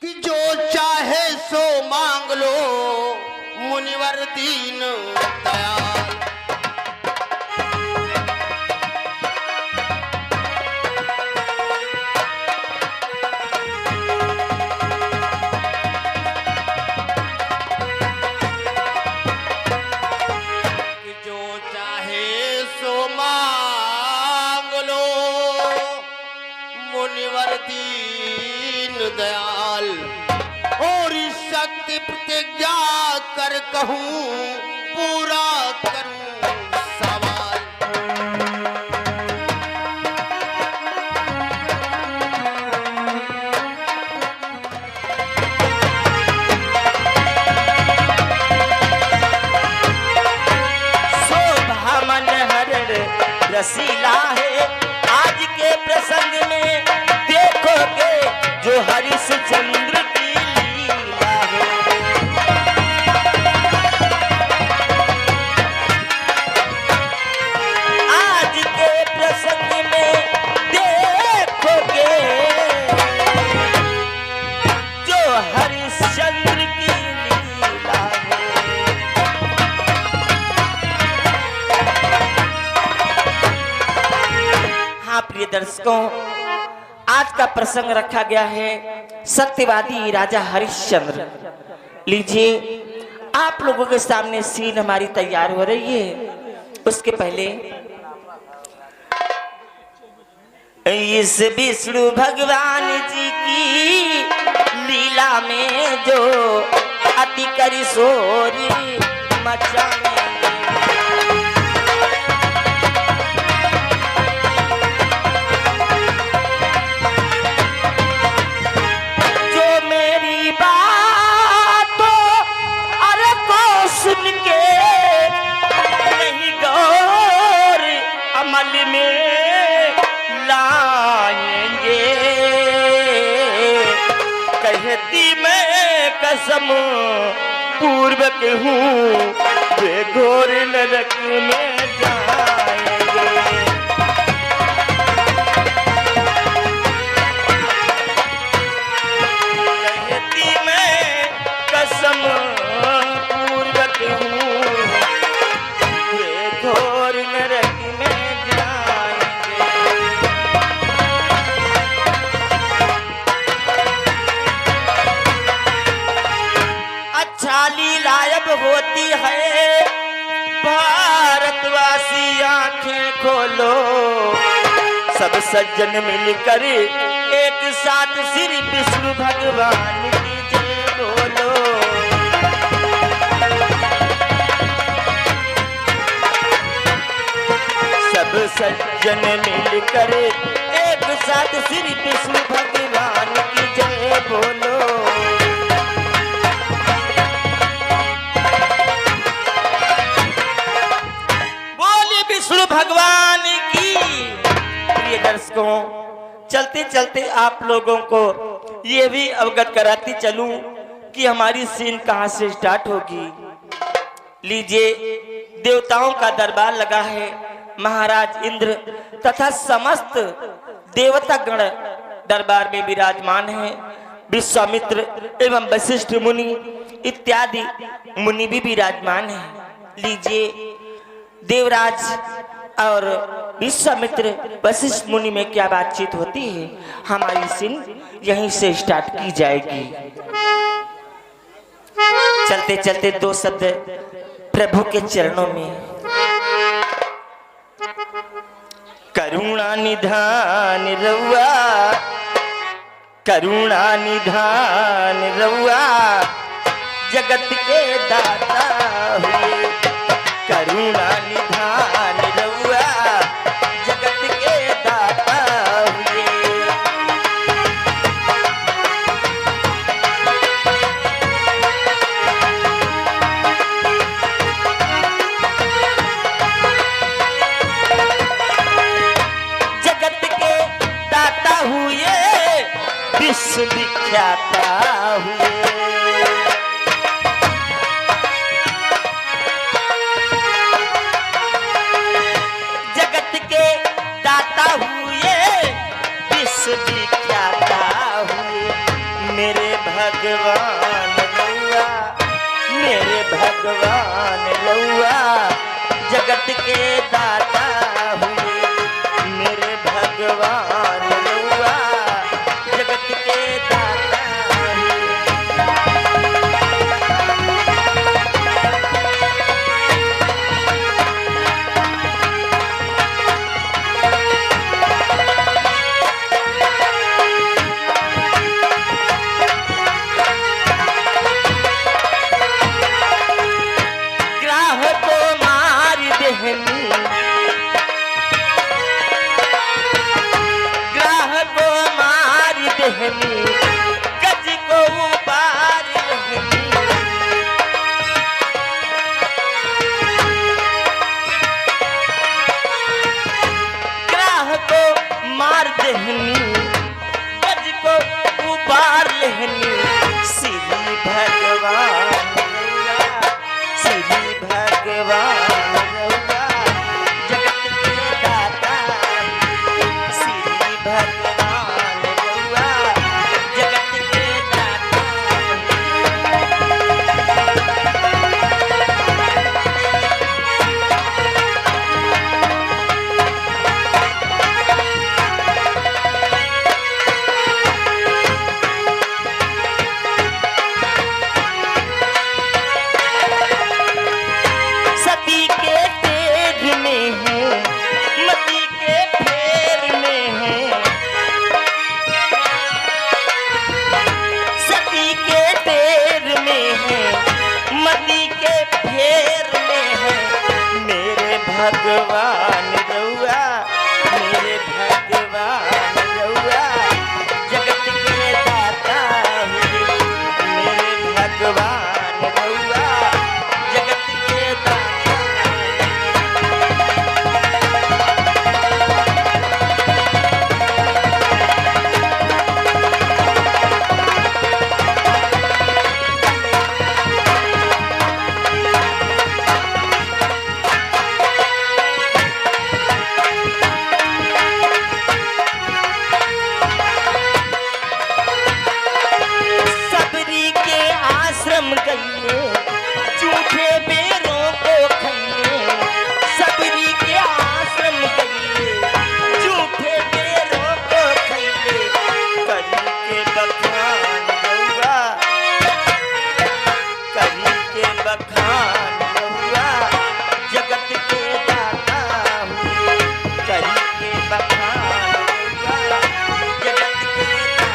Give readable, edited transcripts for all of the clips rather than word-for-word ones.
कि जो चाहे सो मांग लो मुनिवर दीन दयाल। कि जो चाहे सो मांग लो मुनिवर दीन दयाल। और इस शक्ति प्रतिज्ञा कर कहूँ पूरा करूँ सवाल। शोभा मन हरण रसीला है आज के प्रसंग में देखोगे जो हरिश्चंद्र की लीला है। आज के प्रसंग में देखोगे जो हरिश्चंद्र की लीला है। हाँ प्रिय दर्शकों, आज का प्रसंग रखा गया है सत्यवादी राजा हरिश्चंद्र। लीजिए आप लोगों के सामने सीन हमारी तैयार हो रही है। उसके पहले इस विष्णु भगवान जी की लीला में जो अति कर शोर मचाएंगे। सुन के नहीं गौर अमल में लाएंगे। कहती मैं कसम पूर्वक हूँ वे घोर नरक में जाएंगे। कहती मैं कसम वे घोर नरक में जाएंगे। अच्छा लीलायब होती है भारतवासी आंखें खोलो। सब सज्जन मिलकर एक साथ श्री विष्णु भगवान की जय बोलो। सब सज्जन मिलकर एक साथ श्री विष्णु भगवान की जय बोलो। बोली विष्णु भगवान की। प्रिय दर्शकों, चलते चलते आप लोगों को ये भी अवगत कराती चलूं कि हमारी सीन कहां से स्टार्ट होगी। लीजिए देवताओं का दरबार लगा है। महाराज इंद्र तथा समस्त देवता गण दरबार में विराजमान हैं। विश्वामित्र एवं वशिष्ठ मुनि इत्यादि मुनि भी विराजमान हैं। लीजिए देवराज और विश्वामित्र वशिष्ठ मुनि में क्या बातचीत होती है, हमारी सीन यहीं से स्टार्ट की जाएगी। चलते चलते दो शब्द प्रभु के चरणों में। करुणा निधान रउआ, करुणा निधान रउआ जगत के दाता हुए। करुणा निधान रउआ जगत के दाता हुए। विश्व विख्याता हुए। जगत के दाता हुए विश्व विख्याता हुए। मेरे भगवान रउआ, मेरे भगवान रउआ जगत के दाता हुए। मेरे भगवान रउआ जगत के दाता हुए। गज को उबार रहनी, ग्राह को मार दहनी, गज को उबार लेहनी। सीधी भगवान रउआ, सीधी भगवान रउआ जगत के दाता। सीधी भगवान रउआ जगत के दाता। सती के तेर में है, मती के फेर में है। सती के तेर में है, मती के फेर में है। मेरे भगवान रउआ, मेरे भगवान रउआ जगत के दाता हुए। मेरे भगवान रउआ जगत के दाता। सबरी के आश्रम गइले, झूठे बेरों को खइले। सबरी के आश्रम गइले, झूठे बेरों को खइले। करी के बखान रउआ, करी के बखान रउआ जगत के दाता हुए। करी के बखान रउआ जगत के दाता।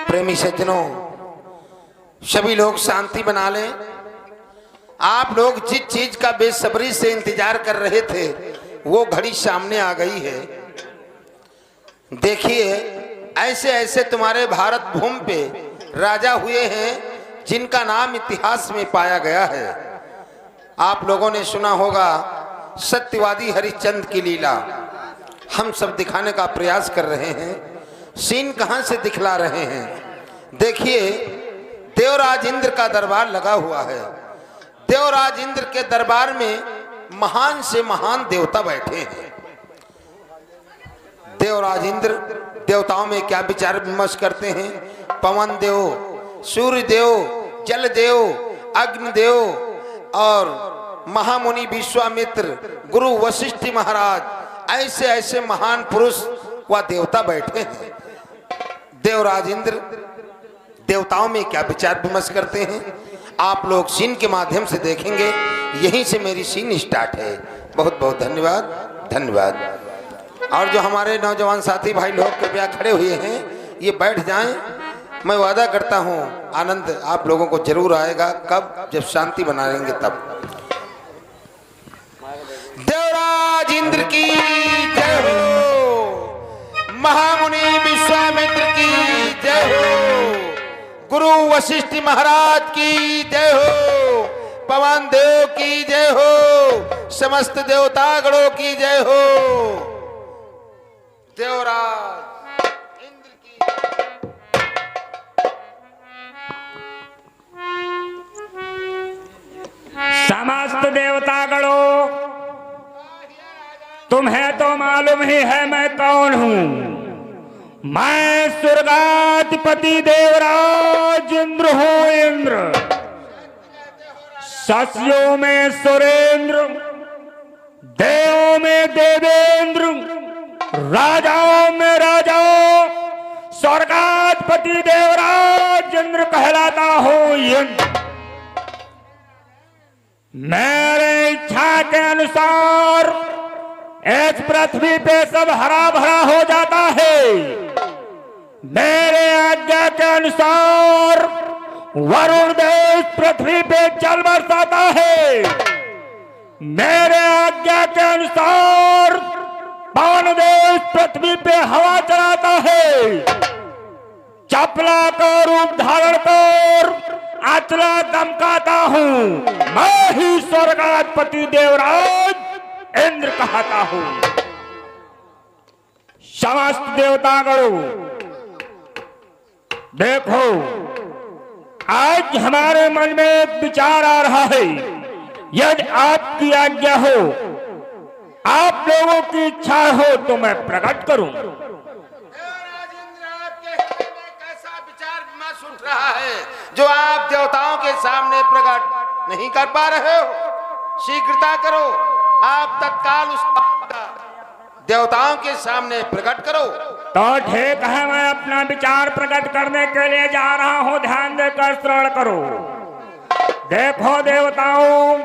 प्रेमी सज्जनों, सभी लोग शांति बना लें। आप लोग जिस चीज का बेसब्री से इंतजार कर रहे थे वो घड़ी सामने आ गई है। देखिए, ऐसे ऐसे तुम्हारे भारत भूमि पे राजा हुए हैं जिनका नाम इतिहास में पाया गया है। आप लोगों ने सुना होगा सत्यवादी हरिश्चंद्र की लीला। हम सब दिखाने का प्रयास कर रहे हैं। सीन कहां से दिखला रहे हैं? देखिए, देवराज इंद्र का दरबार लगा हुआ है। देवराज इंद्र के दरबार में महान से महान देवता बैठे हैं। देवराज इंद्र देवताओं में क्या विचार विमर्श करते हैं? पवन देव, सूर्य देव, जल देव, अग्नि देव और महामुनि विश्वामित्र, गुरु वशिष्ठ महाराज, ऐसे ऐसे महान पुरुष व देवता बैठे हैं। देवराज इंद्र देवताओं में क्या विचार विमर्श करते हैं आप लोग सीन के माध्यम से देखेंगे। यहीं से मेरी सीन स्टार्ट है। बहुत बहुत धन्यवाद, धन्यवाद। और जो हमारे नौजवान साथी भाई लोग कृपया खड़े हुए हैं, ये बैठ जाएं। मैं वादा करता हूं आनंद आप लोगों को जरूर आएगा। कब? जब शांति बनाएंगे तब। देवराज इंद्र की वशिष्ठ महाराज की जय हो, पवन देव की जय हो, समस्त देवतागणों की जय हो। देवराज इंद्र की समस्त देवतागणों, तुम्हें तो मालूम ही है मैं कौन हूं। मैं स्वर्गाधिपति देवराज इंद्र हूं। इंद्र शशियों में सुरेंद्र, देवों में देवेंद्र, राजाओं में राजा, स्वर्गाधिपति देवराज इंद्र कहलाता हूं। इंद्र मेरे इच्छा के अनुसार इस पृथ्वी पे सब हरा भरा हो जाता है। मेरे आज्ञा के अनुसार वरुण देव पृथ्वी पे जल बरसाता है। मेरे आज्ञा के अनुसार पवन देव पृथ्वी पे हवा चलाता है। चपला का रूप धारण कर अचला दमकाता हूं। मैं ही स्वर्गाधिपति देवराज इंद्र कहता हूं। समस्त देवतागणों, देखो आज हमारे मन में एक विचार आ रहा है। यदि आपकी आज्ञा हो, आप लोगों की इच्छा हो तो मैं प्रकट करूं। देवराज इंद्र, आपके हृदय में कैसा विचार विमर्श उठ रहा है जो आप देवताओं के सामने प्रकट नहीं कर पा रहे हो? शीघ्रता करो, आप तत्काल उस देवताओं के सामने प्रकट करो। तो ठीक है, मैं अपना विचार प्रकट करने के लिए जा रहा हूं। ध्यान देकर श्रवण करो। देखो देवताओं,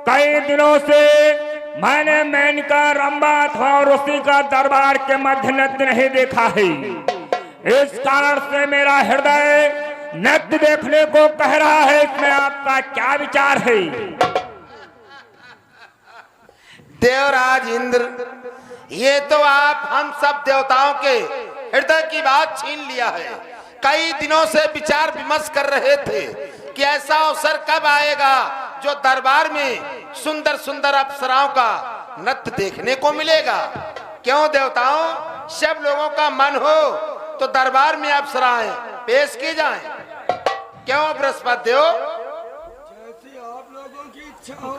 कई दिनों से मैंने मेनका, रंभा अथवा ऋषि का दरबार के मध्य नृत्य नहीं देखा है। इस कारण से मेरा हृदय नृत्य देखने को कह रहा है। इसमें आपका क्या विचार है? देवराज इंद्र, ये तो आप हम सब देवताओं के हृदय की बात छीन लिया है। कई दिनों से विचार विमर्श कर रहे थे कि ऐसा अवसर कब आएगा जो दरबार में सुंदर सुंदर अप्सराओं का नृत्य देखने को मिलेगा। क्यों देवताओं, सब लोगों का मन हो तो दरबार में अप्सराएं पेश की जाएं। क्यों बृहस्पति देव? जैसी आप लोगों की इच्छा हो।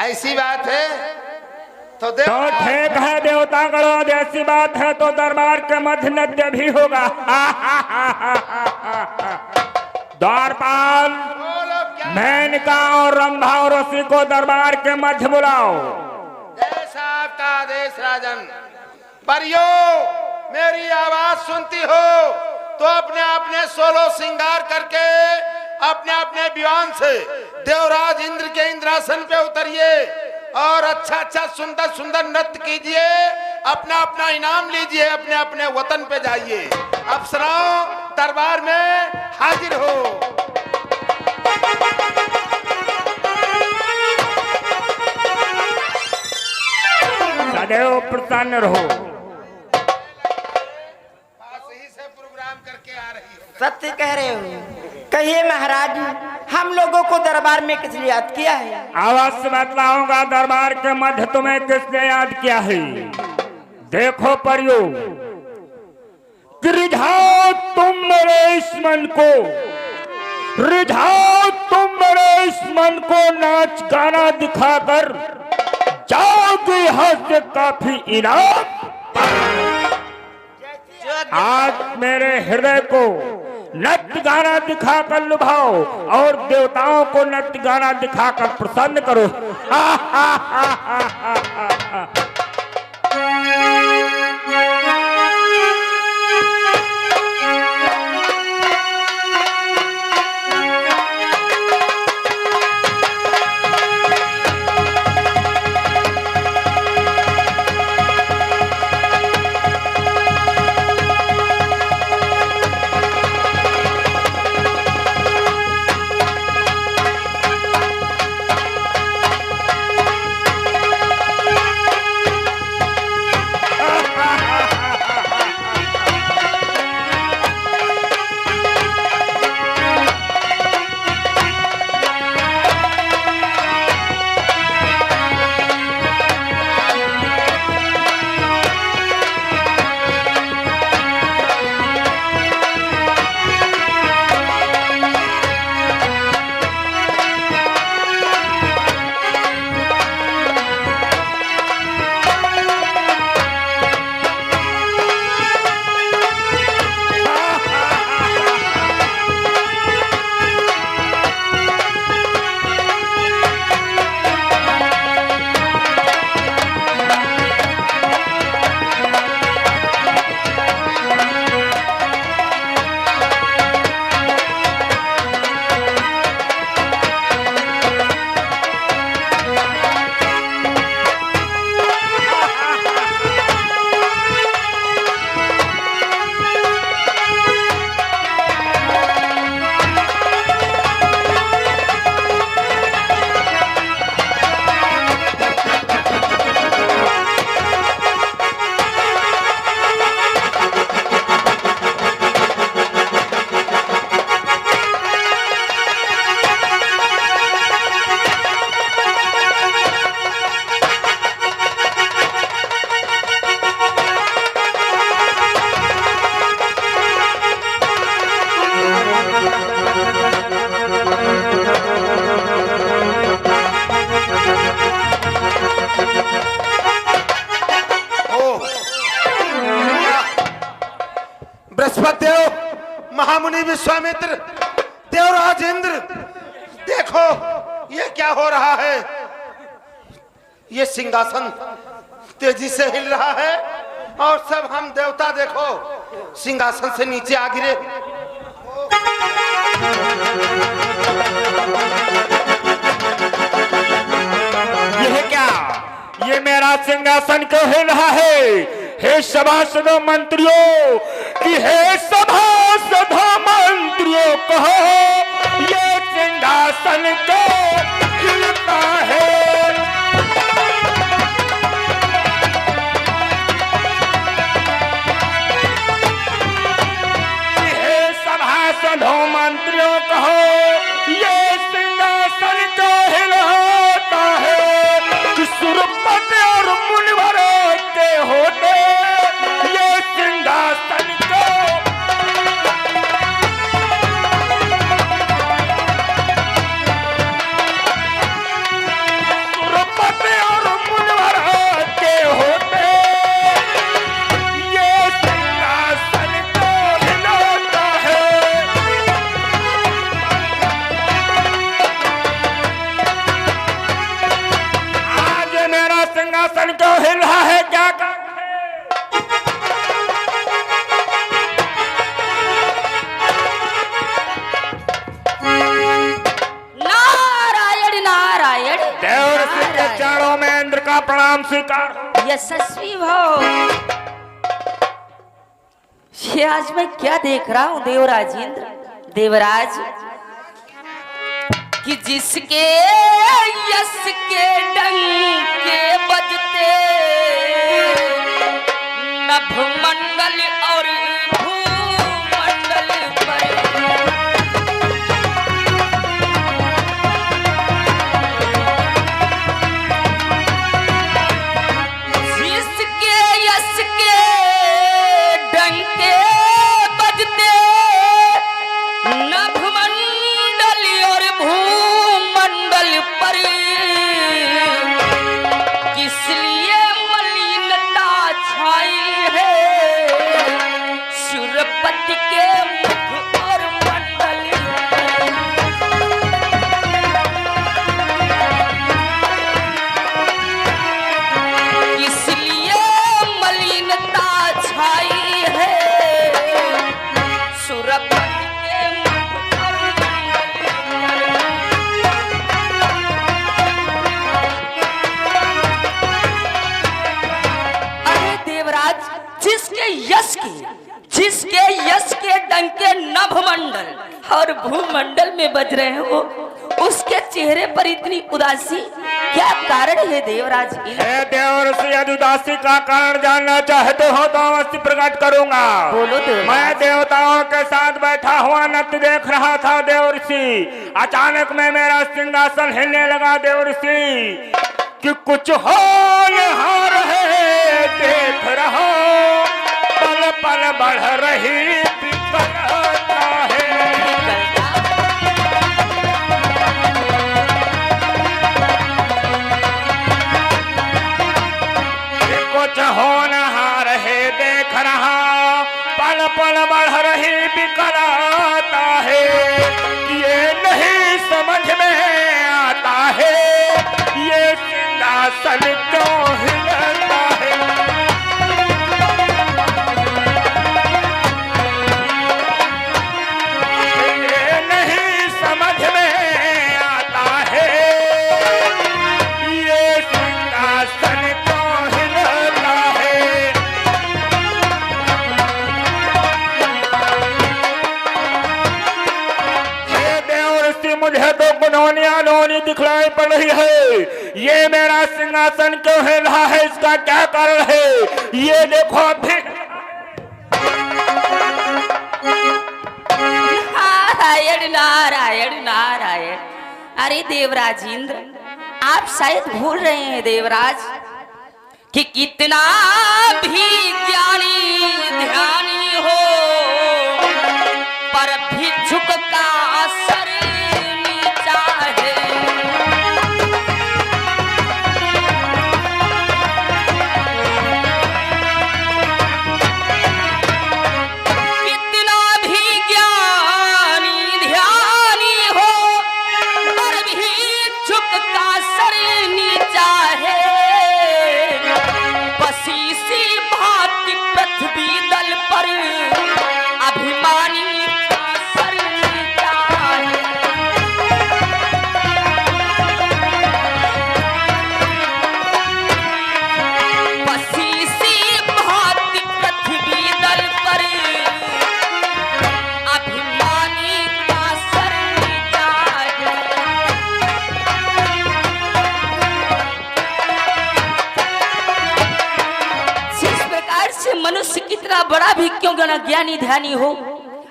ऐसी बात है तो तो ठीक है देवतागणों, ऐसी बात है तो दरबार के मध्य नृत्य भी होगा। द्वारपाल, मेनका और रंभा और ऋषि को दरबार के मध्य बुलाओ। जैसा आपका आदेश राजन। परियो, मेरी आवाज सुनती हो तो अपने अपने सोलो श्रृंगार करके अपने अपने विमान से देवराज इंद्र के इंद्रासन पे उतरिए और अच्छा अच्छा सुंदर सुंदर नृत्य कीजिए। अपना अपना इनाम लीजिए, अपने अपने वतन पे जाइए। अप्सराओं, दरबार में हाजिर हो। सदैव प्रसन्न रहो। सही से प्रोग्राम करके आ रही हो। सत्य कह रहे हो। कहिए महाराज, हम लोगों को दरबार में किस लिए याद किया है? अवश्य बतलाऊंगा दरबार के मध्य तुम्हें किसने याद किया है। देखो परियो, रिझाओ तुम मेरे इस मन को, रिझाओ तुम मेरे इस मन को नाच गाना दिखाकर जाओगे यहाँ से काफी इनाम। आज मेरे हृदय को नृत्य गाना दिखाकर लुभाओ और देवताओं को नृत्य गाना दिखाकर प्रसन्न करो। महामुनि विश्वामित्र, देवराज इंद्र, देखो ये क्या हो रहा है। ये सिंहासन तेजी से हिल रहा है और सब हम देवता देखो सिंहासन से नीचे आ गिरे। यह क्या, ये मेरा सिंहासन क्यों हिल रहा है? हे सभासदों मंत्रियों, कि हे सभासदों मंत्रियों, कहो ये सिंहासन क्यों हिलता है? कि हे सभासदों मंत्रियों, कहो ये सिंहासन क्यों हिलता है? कि सुरपति और मुनिवर के होते ये सिंहासन को सुरपति और मुनिवर के होते ये सिंहासन को हिलाता है। आज मेरा सिंहासन क्यों हिल रहा है? क्या कारण है? नारायण नारायण। देवर सिंह के चरणों में इंद्र का प्रणाम स्वीकार हो। यशस्वी भव। ये आज मैं क्या देख रहा हूँ देवराज इंद्र, देवराज, कि जिसके यश के डंके बजते नभमंडल और भूमंडल पर जिसके यश के डंके बजते नभमंडल और भूमंडल पर, किस लिए मलिनता छाई है सुरपति के मुख और मंडल पर। इसलिए मलिनता छाई है सुरपति के मुख और मंडल पर। अरे देवराज, जिसके यश के डंके नभमंडल और भूमंडल में बज रहे हो, उसके चेहरे पर इतनी उदासी, क्या कारण है देवराज? हे देवर से यदि उदासी का कारण जानना चाहते हो तो अवश्य प्रकट करूंगा। बोलो देवराज। मैं देवताओं के साथ बैठा हुआ नृत्य देख रहा था देवर्षि। अचानक में मेरा सिंहासन हिलने लगा देवर्षि, कि कुछ हो यहाँ रहे देख रहो, पल पल बढ़ रही विकलता है। कुछ हो नहा रहे देख रहा, पल पल बढ़ रही विकलता है। ये नहीं समझ में आता है ये सिंहासन क्यों हिलता है। ये नहीं समझ में आता है ये सिंहासन क्यों हिलता है। हे देवर्षि, मुझे तो गुनौनी अनहोनी दिखलाई पड़ रही है। ये मेरा सिंहासन क्यों हिल रहा है, इसका क्या कारण है? ये देखो फिर। नारायण नारायण नारायण। अरे देवराज इंद्र, आप शायद भूल रहे हैं देवराज, कि कितना भी ज्ञानी ध्यानी हो पर भिक्षुक का सर नीचा है। कितना भी ज्ञान मनुष्य कितना बड़ा भी क्यों ना ज्ञानी ध्यानी हो,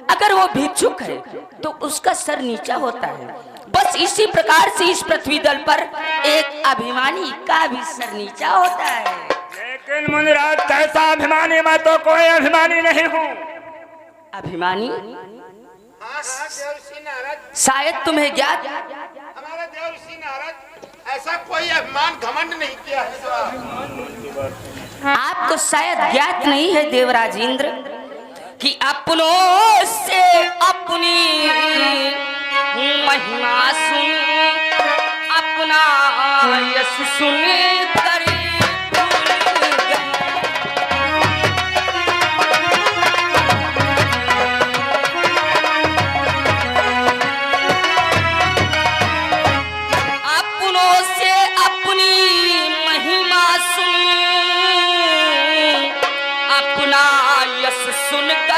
अगर वो भिक्षुक है तो उसका सर नीचा होता है। बस इसी प्रकार से इस पृथ्वी दल पर एक अभिमानी का भी सर नीचा होता है। लेकिन मुनिराज कैसा अभिमानी, मैं तो कोई अभिमानी नहीं हूँ। अभिमानी हाँ देवर्षि नारद, शायद तुम्हें ज्ञात, हमारे देवर्षि नारद ऐसा कोई अभिमान घमंड नहीं किया है स्वामी। आपको शायद ज्ञात नहीं है देवराज इंद्र कि अपनों से अपनी महिमा सुन, अपना यश सुन कर भूल गए। अपनों से अपनी महिमा सुन, अपना यश सुनकर